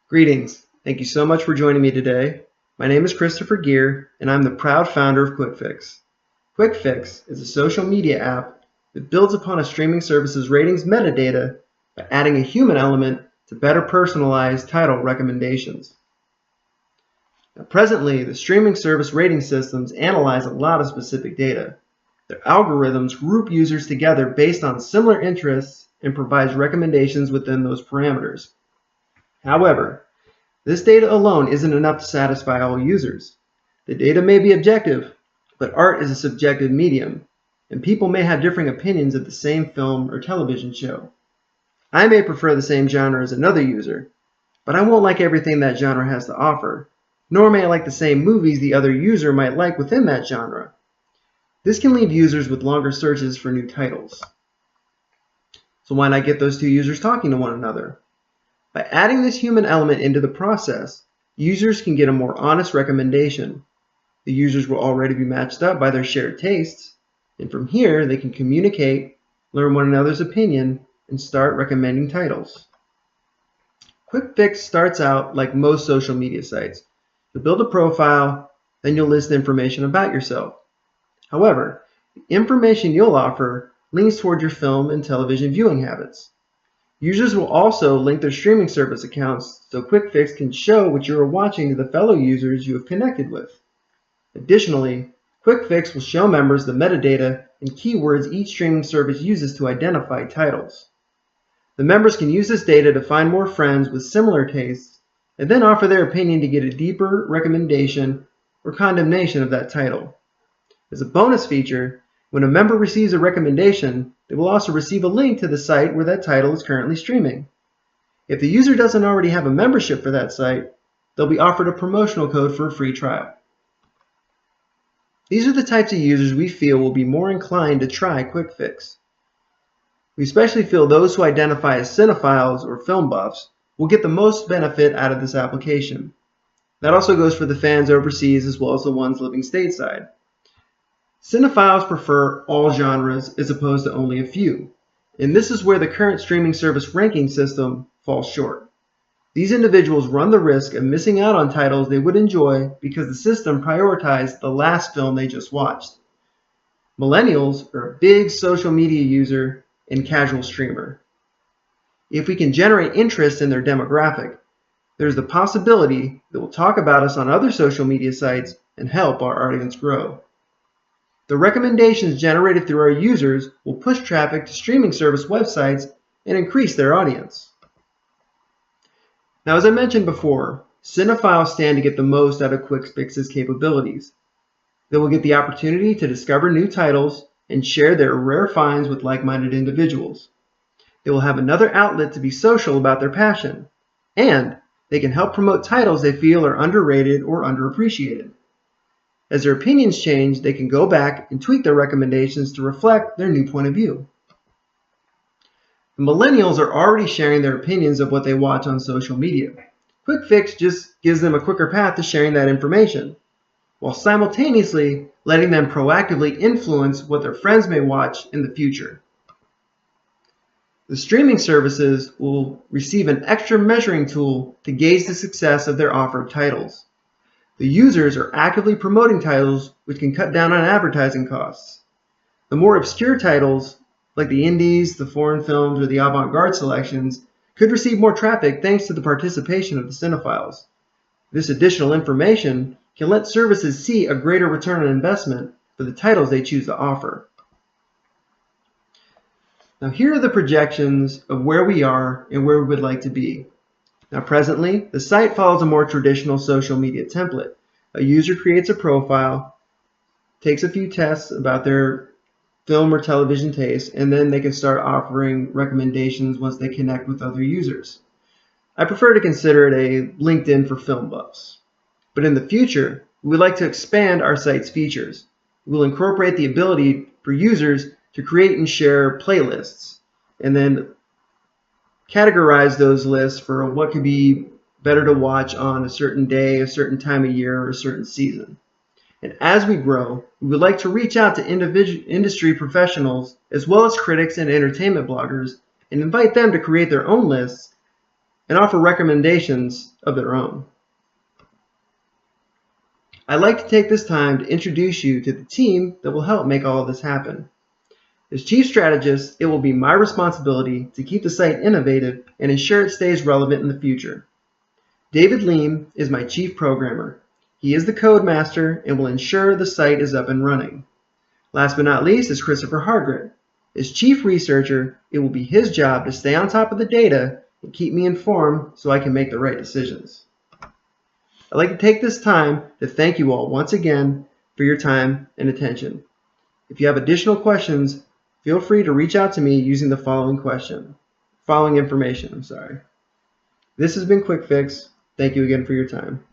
Greetings. Thank you so much for joining me today. My name is Christopher Gere, and I'm the proud founder of QuickFix. QuickFix is a social media app that builds upon a streaming service's ratings metadata by adding a human element to better personalize title recommendations. Now, presently, the streaming service rating systems analyze a lot of specific data. Their algorithms group users together based on similar interests and provides recommendations within those parameters. However, this data alone isn't enough to satisfy all users. The data may be objective, but art is a subjective medium, and people may have differing opinions of the same film or television show. I may prefer the same genre as another user, but I won't like everything that genre has to offer, nor may I like the same movies the other user might like within that genre. This can leave users with longer searches for new titles. So why not get those two users talking to one another? By adding this human element into the process, users can get a more honest recommendation. The users will already be matched up by their shared tastes, and from here they can communicate, learn one another's opinion, and start recommending titles. QuickFix starts out like most social media sites. You'll build a profile, then you'll list information about yourself. However, the information you'll offer leans toward your film and television viewing habits. Users will also link their streaming service accounts so QuickFix can show what you are watching to the fellow users you have connected with. Additionally, QuickFix will show members the metadata and keywords each streaming service uses to identify titles. The members can use this data to find more friends with similar tastes and then offer their opinion to get a deeper recommendation or condemnation of that title. As a bonus feature, when a member receives a recommendation, they will also receive a link to the site where that title is currently streaming. If the user doesn't already have a membership for that site, they'll be offered a promotional code for a free trial. These are the types of users we feel will be more inclined to try QuickFix. We especially feel those who identify as cinephiles or film buffs will get the most benefit out of this application. That also goes for the fans overseas as well as the ones living stateside. Cinephiles prefer all genres as opposed to only a few, and this is where the current streaming service ranking system falls short. These individuals run the risk of missing out on titles they would enjoy because the system prioritized the last film they just watched. Millennials are a big social media user and casual streamer. If we can generate interest in their demographic, there's the possibility that we'll talk about us on other social media sites and help our audience grow. The recommendations generated through our users will push traffic to streaming service websites and increase their audience. Now, as I mentioned before, cinephiles stand to get the most out of QuickFix's capabilities. They will get the opportunity to discover new titles and share their rare finds with like-minded individuals. They will have another outlet to be social about their passion, and they can help promote titles they feel are underrated or underappreciated. As their opinions change, they can go back and tweak their recommendations to reflect their new point of view. The millennials are already sharing their opinions of what they watch on social media. QuickFix just gives them a quicker path to sharing that information, while simultaneously letting them proactively influence what their friends may watch in the future. The streaming services will receive an extra measuring tool to gauge the success of their offered titles. The users are actively promoting titles which can cut down on advertising costs. The more obscure titles, like the indies, the foreign films, or the avant-garde selections, could receive more traffic thanks to the participation of the cinephiles. This additional information can let services see a greater return on investment for the titles they choose to offer. Now, here are the projections of where we are and where we would like to be. Now, presently, the site follows a more traditional social media template. A user creates a profile, takes a few tests about their film or television taste, and then they can start offering recommendations once they connect with other users. I prefer to consider it a LinkedIn for film buffs. But in the future, we would like to expand our site's features. We will incorporate the ability for users to create and share playlists, and then categorize those lists for what could be better to watch on a certain day, a certain time of year, or a certain season. And as we grow, we would like to reach out to industry professionals as well as critics and entertainment bloggers and invite them to create their own lists and offer recommendations of their own. I'd like to take this time to introduce you to the team that will help make all of this happen. As Chief Strategist, it will be my responsibility to keep the site innovative and ensure it stays relevant in the future. David Leem is my Chief Programmer. He is the code master and will ensure the site is up and running. Last but not least is Christopher Hargret. As Chief Researcher, it will be his job to stay on top of the data and keep me informed so I can make the right decisions. I'd like to take this time to thank you all once again for your time and attention. If you have additional questions, feel free to reach out to me using the following information. This has been Quick Fix. Thank you again for your time.